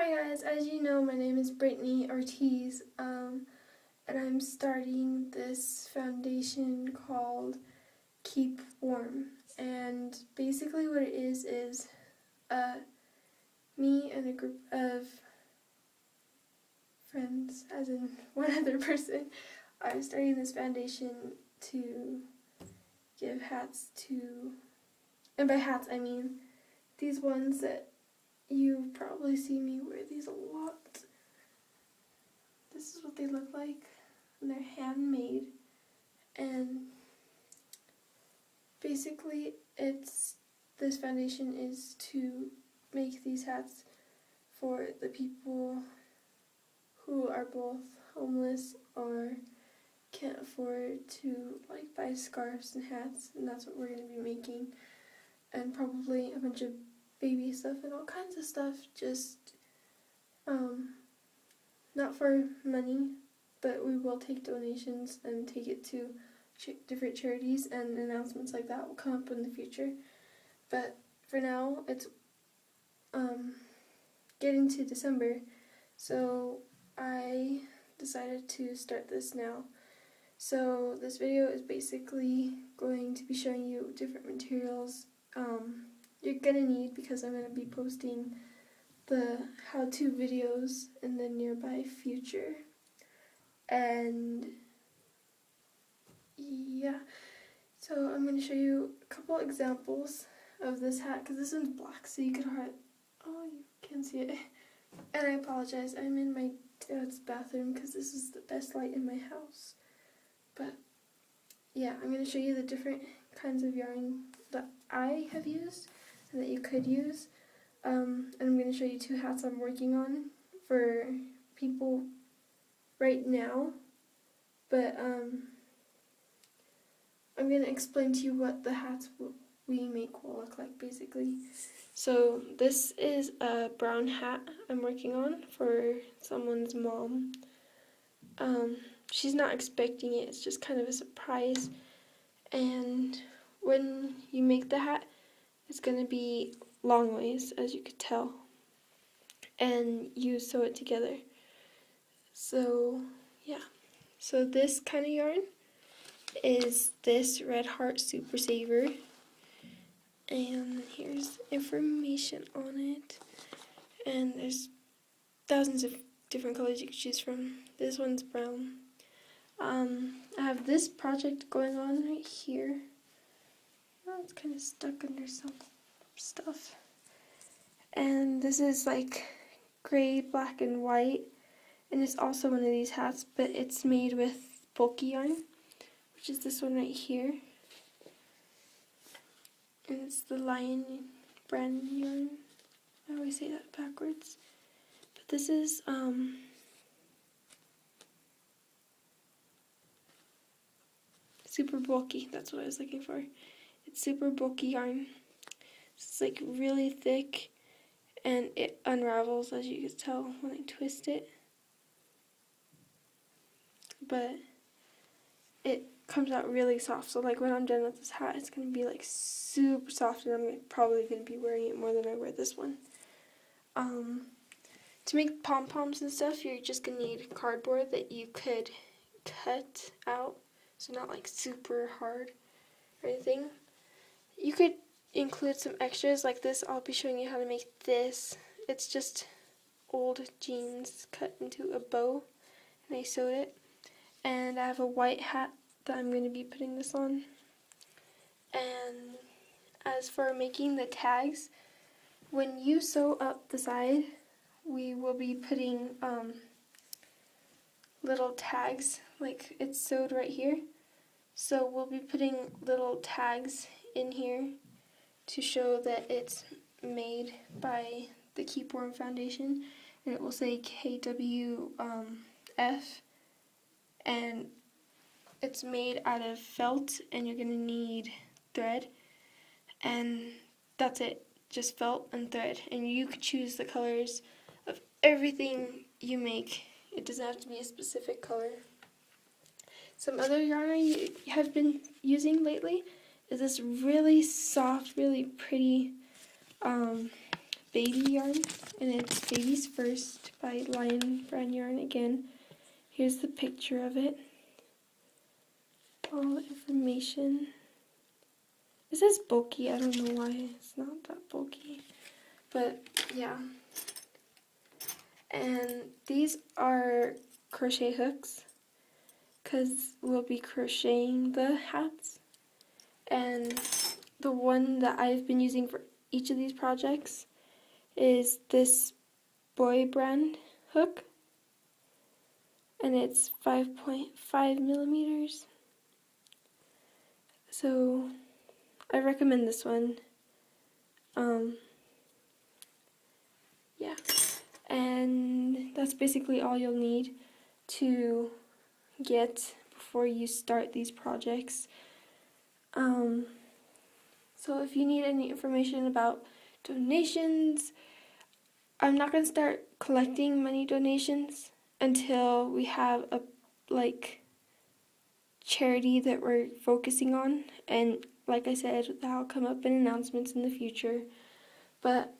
Hi guys, as you know, my name is Brittany Ortiz, and I'm starting this foundation called Keep Warm. And basically what it is me and a group of friends, as in one other person, are starting this foundation to give hats to, and by hats I mean these ones that you've probably seen me wear these a lot. This is what they look like, and they're handmade, and basically this foundation is to make these hats for the people who are both homeless or can't afford to buy scarves and hats, and that's what we're going to be making, and probably a bunch of baby stuff and all kinds of stuff, just not for money, but we will take donations and take it to different charities, and announcements like that will come up in the future. But for now, it's getting to December, so I decided to start this now. So this video is basically going to be showing you different materials you're gonna need, because I'm gonna be posting the how-to videos in the nearby future. And yeah, so I'm gonna show you a couple examples of this hat, because this one's black, so you you can't see it. And I apologize, I'm in my dad's bathroom because this is the best light in my house. But yeah, I'm going to show you the different kinds of yarn that I have used and that you could use. And I'm going to show you two hats I'm working on for people right now. But I'm going to explain to you what the hats we make will look like, basically. So this is a brown hat I'm working on for someone's mom. She's not expecting it, it's just kind of a surprise. And when you make the hat, it's going to be long ways, as you could tell. And you sew it together. So, yeah. So this kind of yarn is this Red Heart Super Saver. And here's information on it. And there's thousands of different colors you can choose from. This one's brown. I have this project going on right here. Oh, it's kind of stuck under some stuff. And this is like gray, black, and white. And it's also one of these hats, but it's made with bulky yarn, which is this one right here. And it's the Lion brand yarn. I always say that backwards. But this is super bulky. That's what I was looking for. It's super bulky yarn. It's like really thick, and it unravels, as you can tell when I twist it. But it comes out really soft. So like when I'm done with this hat, it's gonna be like super soft, and I'm probably gonna be wearing it more than I wear this one. To make pom-poms and stuff, you're just gonna need cardboard that you could cut out, so not like super hard or anything. You could include some extras like this. I'll be showing you how to make this. It's just old jeans cut into a bow, and I sewed it. And I have a white hat that I'm going to be putting this on. And as for making the tags, when you sew up the side, we will be putting little tags, like it's sewed right here. So we'll be putting little tags in here to show that it's made by the Keep Warm Foundation, and it will say KWF, and it's made out of felt, and you're going to need thread, and that's it, just felt and thread, and you could choose the colors of everything you make. It doesn't have to be a specific color. Some other yarn I have been using lately is this really soft, really pretty baby yarn, and it's Baby's First by Lion Brand Yarn again. Here's the picture of it. All the information. It says bulky. I don't know why it's not that bulky. But yeah. And these are crochet hooks because we'll be crocheting the hats. And the one that I've been using for each of these projects is this Boy brand hook. And it's 5.5 millimeters. So I recommend this one. Yeah. And that's basically all you'll need to get before you start these projects. So if you need any information about donations, I'm not going to start collecting money donations until we have a charity that we're focusing on, and like I said, that'll come up in announcements in the future. But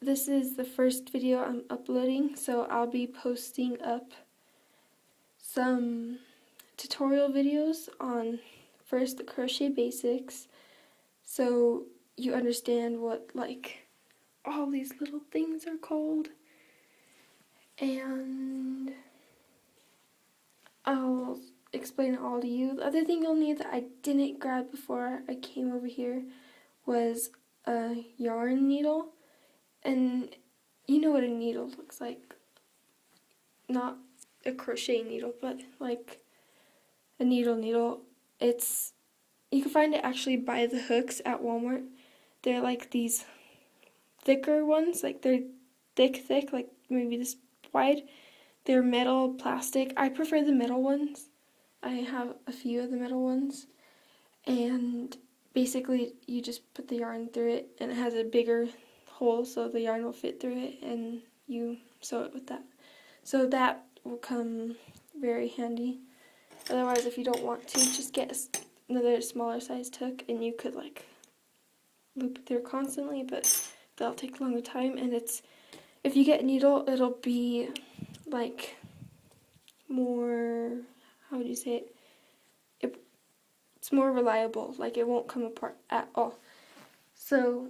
this is the first video I'm uploading, so I'll be posting up some tutorial videos on first the crochet basics, so you understand what all these little things are called, and I'll explain it all to you. The other thing you'll need that I didn't grab before I came over here was a yarn needle. And you know what a needle looks like. Not a crochet needle, but like a needle. You can find it actually by the hooks at Walmart. They're like these thicker ones, like they're thick, like maybe this wide. They're metal, plastic. I prefer the metal ones. I have a few of the metal ones. And basically you just put the yarn through it, and it has a bigger hole so the yarn will fit through it, and you sew it with that. So that will come very handy. Otherwise, if you don't want to, just get another smaller sized hook, and you could loop it through constantly, but that'll take a longer time. And if you get a needle, it'll be more, how would you say it? It's more reliable, it won't come apart at all. So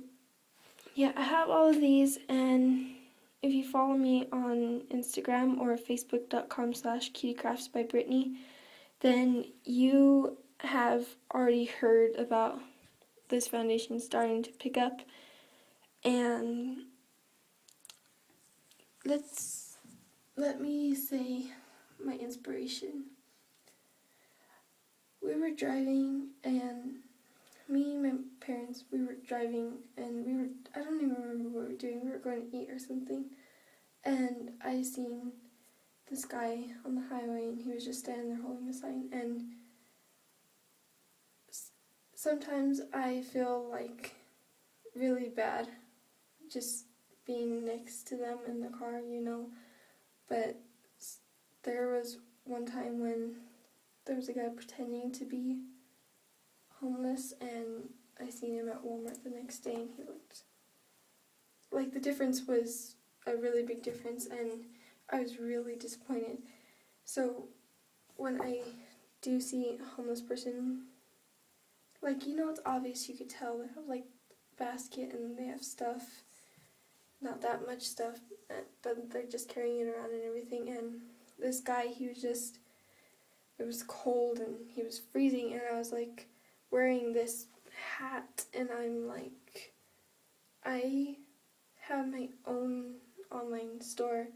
yeah, I have all of these, and if you follow me on Instagram or facebook.com/cuticraftsbybrittany, then you have already heard about this foundation starting to pick up. And let me say my inspiration. We were driving, and me and my parents, we were driving, and I don't even remember what we were doing. We were going to eat or something. And I seen this guy on the highway, and he was just standing there holding a sign. And sometimes I feel really bad just being next to them in the car, But there was one time when there was a guy pretending to be homeless, and I seen him at Walmart the next day, and he looked the difference was a really big difference, and I was really disappointed. So when I do see a homeless person, it's obvious, you could tell they have a basket and they have stuff, not that much stuff, but they're just carrying it around and everything. And this guy, it was cold and he was freezing, and I was wearing this hat, and I'm I have my own online store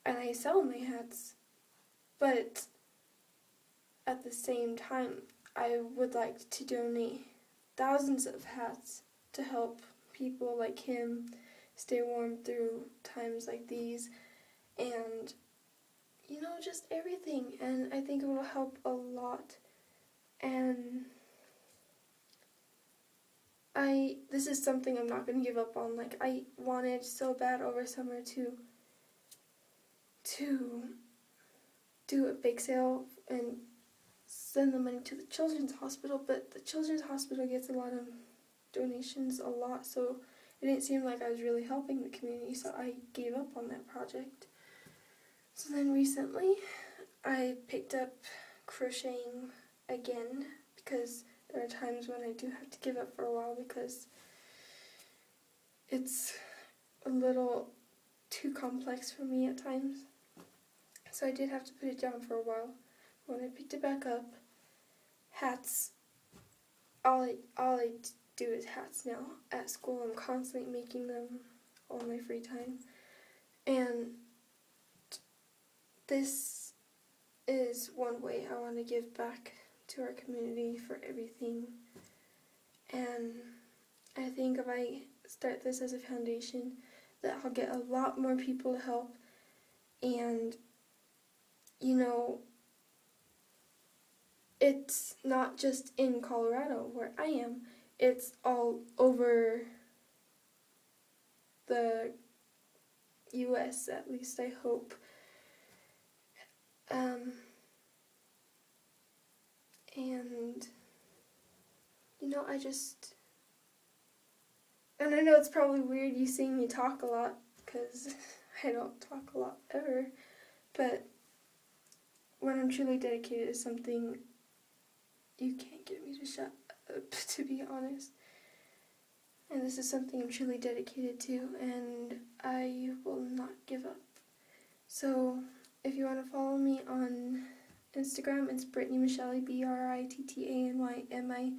and I sell my hats, but at the same time I would like to donate thousands of hats to help people like him stay warm through times like these, and just everything. And I think it will help a lot. And this is something I'm not going to give up on. I wanted so bad over summer to do a bake sale and send the money to the children's hospital, but the children's hospital gets a lot of donations a lot, so it didn't seem like I was really helping the community, so I gave up on that project. So then recently I picked up crocheting again, because there are times when I do have to give up for a while because it's a little too complex for me at times. So I did have to put it down for a while. When I picked it back up, hats, all I do is hats now. At school I'm constantly making them all my free time. And this is one way I want to give back to our community for everything. And I think if I start this as a foundation, that I'll get a lot more people to help. And, you know, it's not just in Colorado where I am, it's all over the US, at least I hope. And, you know, and I know it's probably weird you seeing me talk a lot, because I don't talk a lot ever, but when I'm truly dedicated to something, you can't get me to shut up, to be honest. And this is something I'm truly dedicated to, and I will not give up. So, if you want to follow me on Instagram, it's Brittany Michelly, BrittanyMichelley.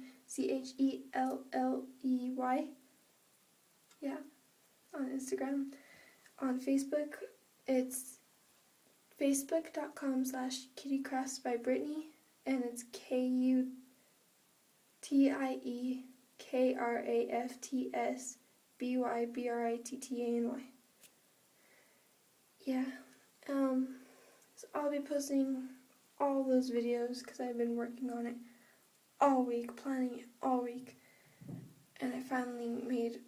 Yeah, on Instagram. On Facebook, it's facebook.com/kittycrafts by Brittany, and it's KUTIEKRAFTSBYBRITTANY. Yeah, so I'll be posting all those videos because I've been working on it all week, planning it all week, and I finally made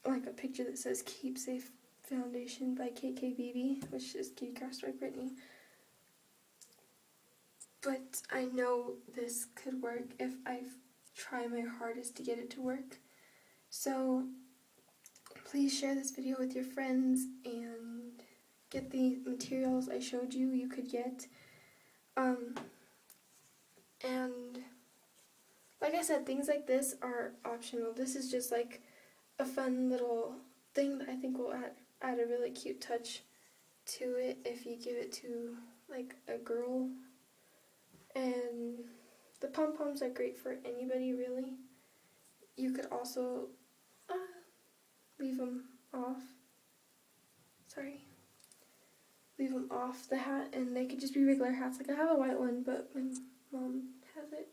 like a picture that says Keep Safe Foundation by KKBB, which is Kitty Crafts by Brittany. But I know this could work if I try my hardest to get it to work. So please share this video with your friends and get the materials I showed you could get. And like I said, things like this are optional. This is just like a fun little thing that I think will add a really cute touch to it if you give it to like a girl. And the pom-poms are great for anybody, really. You could also leave them off. Leave them off the hat, and they could just be regular hats. Like I have a white one, but my mom has it.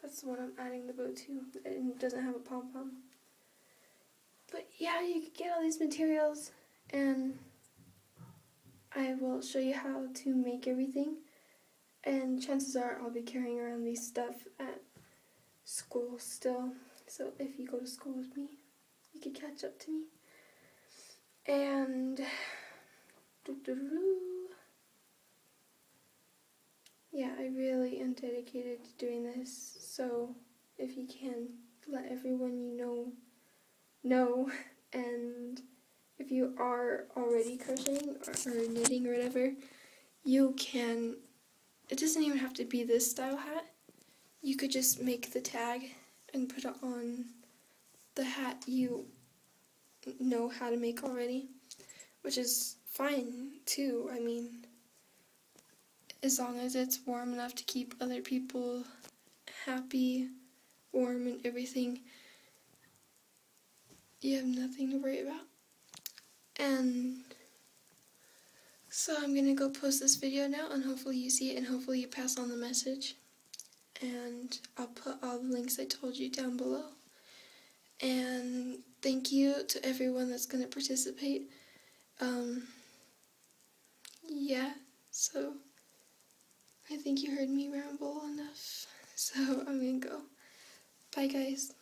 That's the one I'm adding the bow to, and it doesn't have a pom-pom. But yeah, you could get all these materials, and I will show you how to make everything. And chances are I'll be carrying around these stuff at school still. So if you go to school with me, you could catch up to me. And yeah, I really am dedicated to doing this. So if you can, let everyone you know. And if you are already crocheting or knitting or whatever, you can. It doesn't even have to be this style hat. You could just make the tag and put it on the hat you know how to make already, which is fine too. I mean, as long as it's warm enough to keep other people happy, warm and everything, you have nothing to worry about. And so I'm gonna go post this video now, and hopefully you see it, and hopefully you pass on the message. And I'll put all the links I told you down below. And thank you to everyone that's going to participate. Yeah, so I think you heard me ramble enough. So I'm going to go. Bye, guys.